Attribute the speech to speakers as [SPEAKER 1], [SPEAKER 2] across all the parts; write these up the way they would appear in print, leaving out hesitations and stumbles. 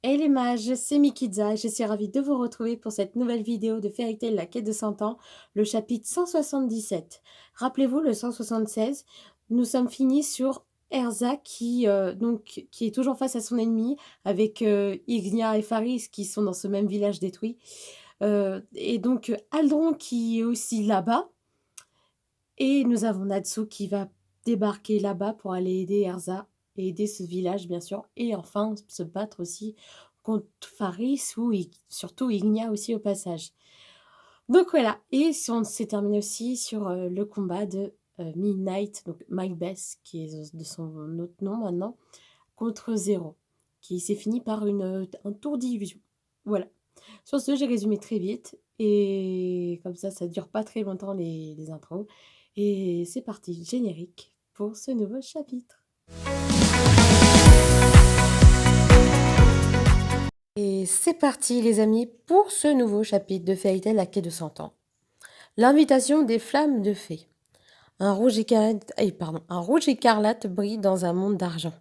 [SPEAKER 1] Hey les mages, c'est Mikitza et je suis ravie de vous retrouver pour cette nouvelle vidéo de Fairy Tail La quête de 100 ans, le chapitre 177. Rappelez-vous, le 176, nous sommes finis sur Erza qui est toujours face à son ennemi avec Ignia et Faris qui sont dans ce même village détruit. Et donc Aldron qui est aussi là-bas. Et nous avons Natsu qui va débarquer là-bas pour aller aider Erza et aider ce village, bien sûr. Et enfin, se battre aussi contre Faris ou surtout Ignia aussi au passage. Donc voilà. Et on s'est terminé aussi sur le combat de Midnight, donc Macbeth, qui est de son autre nom maintenant, contre Zero, qui s'est fini par un tour d'illusion. Voilà. Sur ce, j'ai résumé très vite et comme ça dure pas très longtemps les intros. Et c'est parti, générique pour ce nouveau chapitre. Et c'est parti les amis pour ce nouveau chapitre de Fairy Tail La quête de 100 ans. L'invitation des flammes de fée. Un rouge écarlate brille dans un monde d'argent.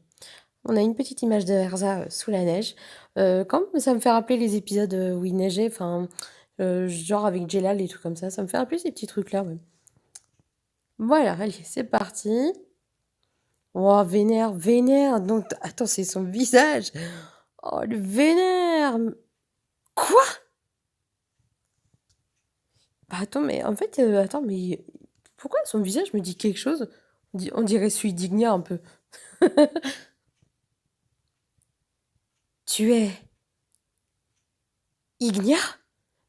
[SPEAKER 1] On a une petite image de Erza sous la neige. Comme ça me fait rappeler les épisodes où il neigeait, genre avec Jelal et tout comme ça. Ça me fait rappeler ces petits trucs-là. Ouais. Voilà, allez, c'est parti. Oh, vénère, vénère. Donc, attends, c'est son visage. Oh, le vénère. Quoi? Bah, attends, mais en fait, attends, mais pourquoi son visage me dit quelque chose? On dirait celui d'Ignia un peu. Tu es Ignia?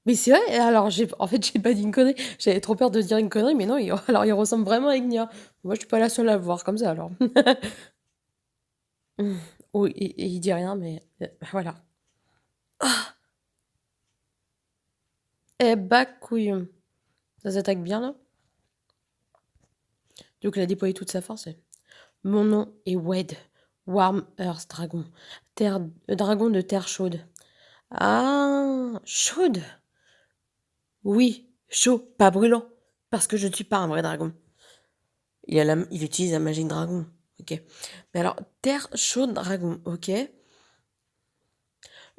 [SPEAKER 1] Mais c'est vrai, alors en fait, j'ai pas dit une connerie. J'avais trop peur de dire une connerie, mais non, alors il ressemble vraiment à Ignia. Moi, je suis pas la seule à le voir comme ça, alors. Oui, et il dit rien, mais voilà. Ah, eh bah, couillon. Ça s'attaque bien, là? Donc, il a déployé toute sa force. Mon nom est Wed, Warm Earth Dragon, dragon de terre chaude. Ah, chaude? Oui, chaud, pas brûlant, parce que je ne suis pas un vrai dragon. Il utilise la magie de dragon, ok. Mais alors, terre chaude dragon, ok.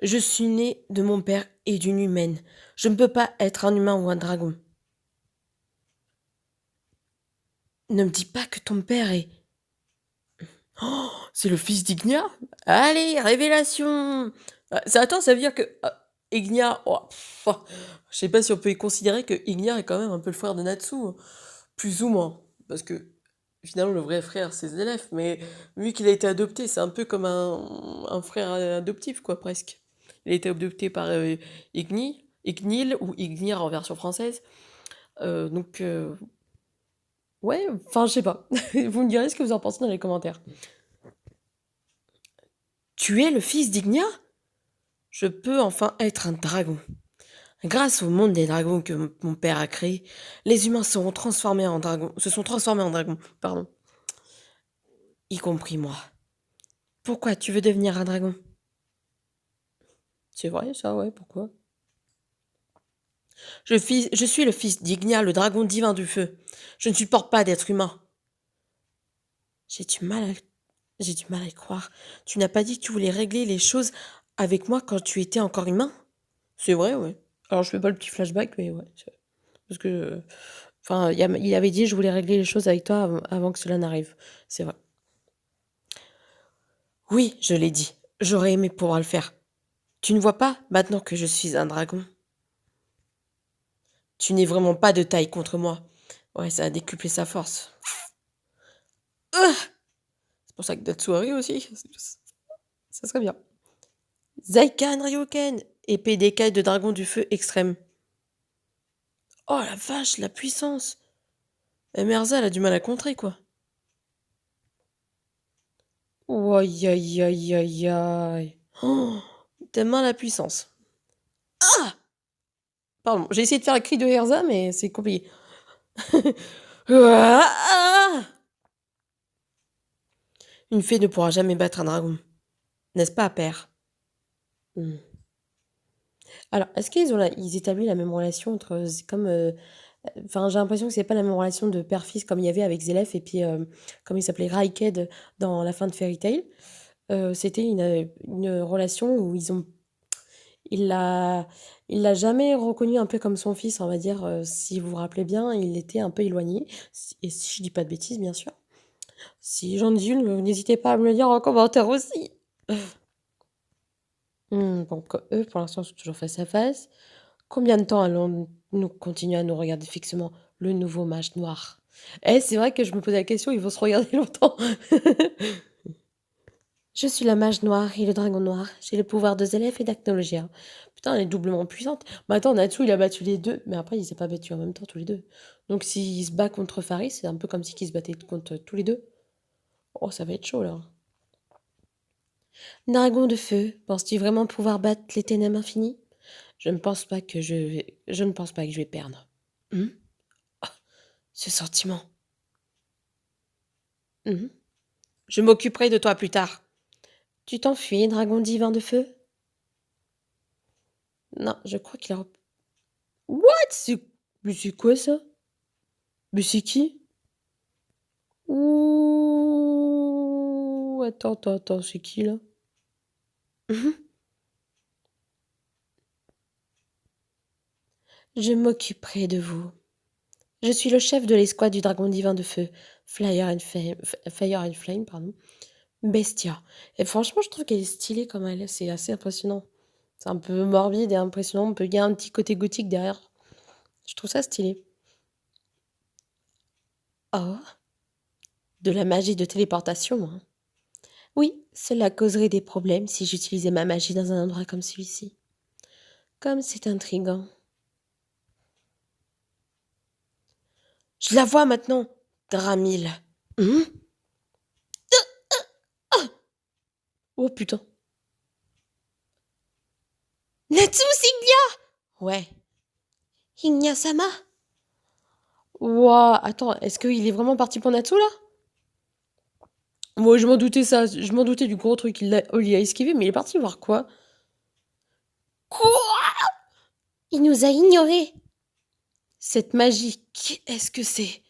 [SPEAKER 1] Je suis né de mon père et d'une humaine. Je ne peux pas être un humain ou un dragon. Ne me dis pas que ton père est... Oh, c'est le fils d'Ignia? Allez, révélation! Attends, ça veut dire que Ignia... oh, je sais pas si on peut y considérer que Ignia est quand même un peu le frère de Natsu, hein. Plus ou moins. Parce que finalement, le vrai frère, c'est Zelef, mais vu qu'il a été adopté, c'est un peu comme un frère adoptif, quoi, presque. Il a été adopté par Ignil, ou Ignir en version française. Donc, ouais, enfin, je sais pas. Vous me direz ce que vous en pensez dans les commentaires. Tu es le fils d'Ignia? Je peux enfin être un dragon. Grâce au monde des dragons que mon père a créé, les humains se sont transformés en dragons, pardon. Y compris moi. Pourquoi tu veux devenir un dragon? C'est vrai ça, ouais, pourquoi? Je suis le fils d'Ignia, le dragon divin du feu. Je ne supporte pas d'être humain. J'ai du mal à, j'ai du mal à y croire. Tu n'as pas dit que tu voulais régler les choses avec moi quand tu étais encore humain? C'est vrai, ouais. Alors je fais pas le petit flashback, mais ouais. Parce que, enfin, il avait dit je voulais régler les choses avec toi avant que cela n'arrive. C'est vrai. Oui, je l'ai dit. J'aurais aimé pouvoir le faire. Tu ne vois pas, maintenant que je suis un dragon? Tu n'es vraiment pas de taille contre moi. Ouais, ça a décuplé sa force. C'est pour ça que Datsuari aussi. Ça serait bien. Zaikan Ryoken, épée d'écaille de dragon du feu extrême. Oh la vache, la puissance. Merza, elle a du mal à contrer, quoi. Oh, aïe aïe aïe aïe aïe. Oh, tellement la puissance. Ah! Pardon, j'ai essayé de faire le cri de Erza, mais c'est compliqué. Ah! Une fée ne pourra jamais battre un dragon. N'est-ce pas, père? Hmm. Alors, est-ce ils établissent la même relation entre... Comme... Enfin, j'ai l'impression que c'est pas la même relation de père-fils comme il y avait avec Zelef et puis, comme il s'appelait, Raiked dans la fin de Fairy Tail. C'était une relation où il l'a il l'a jamais reconnu un peu comme son fils, on va dire, si vous vous rappelez bien, il était un peu éloigné, si je dis pas de bêtises, bien sûr. Si j'en dis une, n'hésitez pas à me le dire en commentaire aussi. Donc eux, pour l'instant, sont toujours face à face. Combien de temps allons-nous continuer à nous regarder fixement, le nouveau mage noir? Eh, c'est vrai que je me posais la question, ils vont se regarder longtemps. Je suis la mage noire et le dragon noir. J'ai le pouvoir de Zélèphe et d'Acnologia. Putain, elle est doublement puissante. Mais attends, Natsu, il a battu les deux. Mais après, il s'est pas battu en même temps, tous les deux. Donc, s'il se bat contre Faris, c'est un peu comme si il se battait contre tous les deux. Oh, ça va être chaud, là. Dragon de feu, penses-tu vraiment pouvoir battre les ténèbres infinies? Je ne pense pas que je vais perdre. Hmm. Ce sentiment. Mhm. Je m'occuperai de toi plus tard. Tu t'enfuis, dragon divin de feu? Non, je crois qu'il a... What? Mais c'est quoi ça? Mais c'est qui? Ouh... Attends, c'est qui là? Mhm. Je m'occuperai de vous. Je suis le chef de l'escouade du dragon divin de feu, Fire and Flame, pardon. Bestia. Et franchement, je trouve qu'elle est stylée comme elle est, c'est assez impressionnant. C'est un peu morbide et impressionnant, il y a un petit côté gothique derrière. Je trouve ça stylé. Oh, de la magie de téléportation, hein. Oui, cela causerait des problèmes si j'utilisais ma magie dans un endroit comme celui-ci. Comme c'est intriguant. Je la vois maintenant, Dramil. Hum. Oh putain. Natsu, c'est Ignia. Ouais. Ignia-sama. Ouah, attends, est-ce qu'il est vraiment parti pour Natsu là? Moi, je m'en doutais ça, je m'en doutais du gros truc il a esquivé, mais il est parti voir quoi? Quoi? Il nous a ignorés. Cette magie, qu'est-ce que c'est?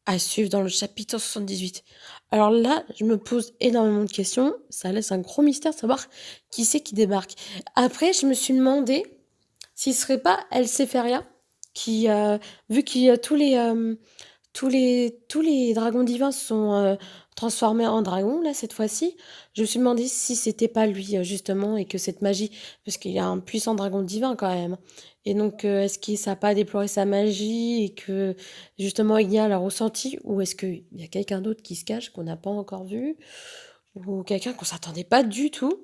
[SPEAKER 1] À suivre dans le chapitre 78. Alors là, je me pose énormément de questions. Ça laisse un gros mystère de savoir qui c'est qui débarque. Après, je me suis demandé s'il serait pas Elseferia, qui, vu qu'il y a tous les dragons divins sont transformés en dragons, là, cette fois-ci. Je me suis demandé si c'était pas lui, justement, et que cette magie, parce qu'il y a un puissant dragon divin quand même. Et donc, est-ce qu'il ça n'a pas déploré sa magie et que, justement, Ignia l'a ressenti? Ou est-ce qu'il y a quelqu'un d'autre qui se cache, qu'on n'a pas encore vu? Ou quelqu'un qu'on s'attendait pas du tout?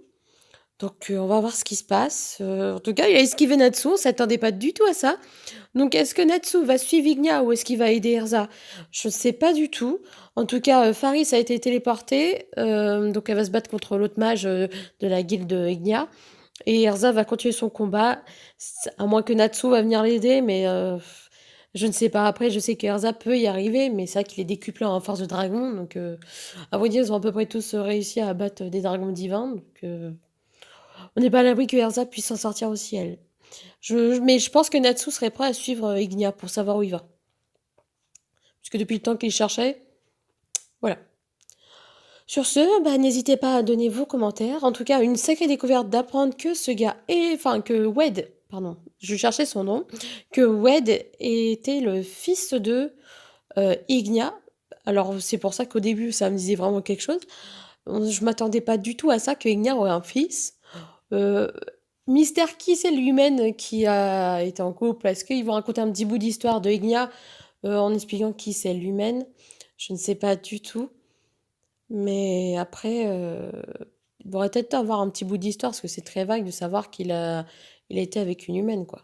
[SPEAKER 1] Donc, on va voir ce qui se passe. En tout cas, il a esquivé Natsu, on s'attendait pas du tout à ça. Donc, est-ce que Natsu va suivre Ignia ou est-ce qu'il va aider Erza? Je ne sais pas du tout. En tout cas, Faris a été téléportée, donc elle va se battre contre l'autre mage de la guilde Ignia. Et Erza va continuer son combat, à moins que Natsu va venir l'aider, mais je ne sais pas. Après, je sais que Erza peut y arriver, mais c'est vrai qu'il est décuplé en force de dragon, donc à vrai dire, ils ont à peu près tous réussi à battre des dragons divins, donc on n'est pas à l'abri que Erza puisse s'en sortir aussi, elle. Mais je pense que Natsu serait prêt à suivre Ignia pour savoir où il va. Parce que depuis le temps qu'il cherchait, voilà. Sur ce, bah, n'hésitez pas à donner vos commentaires. En tout cas, une sacrée découverte d'apprendre que ce gars est... Enfin, que Wed, pardon, je cherchais son nom, que Wed était le fils de Ignia. Alors, c'est pour ça qu'au début, ça me disait vraiment quelque chose. Je m'attendais pas du tout à ça, que Ignia aurait un fils. Euh, Mystère qui c'est l'humaine qui a été en couple? Est-ce qu'ils vont raconter un petit bout d'histoire de Ignia en expliquant qui c'est l'humaine? Je ne sais pas du tout. Mais après, il faudrait peut-être avoir un petit bout d'histoire parce que c'est très vague de savoir il a été avec une humaine, quoi.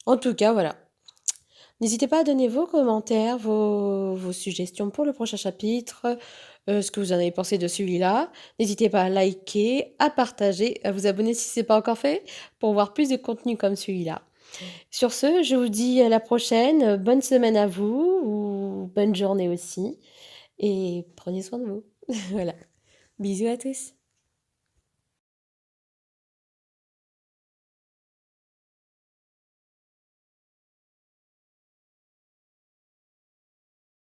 [SPEAKER 1] En tout cas, voilà. N'hésitez pas à donner vos commentaires, vos suggestions pour le prochain chapitre, ce que vous en avez pensé de celui-là. N'hésitez pas à liker, à partager, à vous abonner si ce n'est pas encore fait pour voir plus de contenu comme celui-là. Sur ce, je vous dis à la prochaine. Bonne semaine à vous ou bonne journée aussi. Et prenez soin de vous. Voilà. Bisous à tous.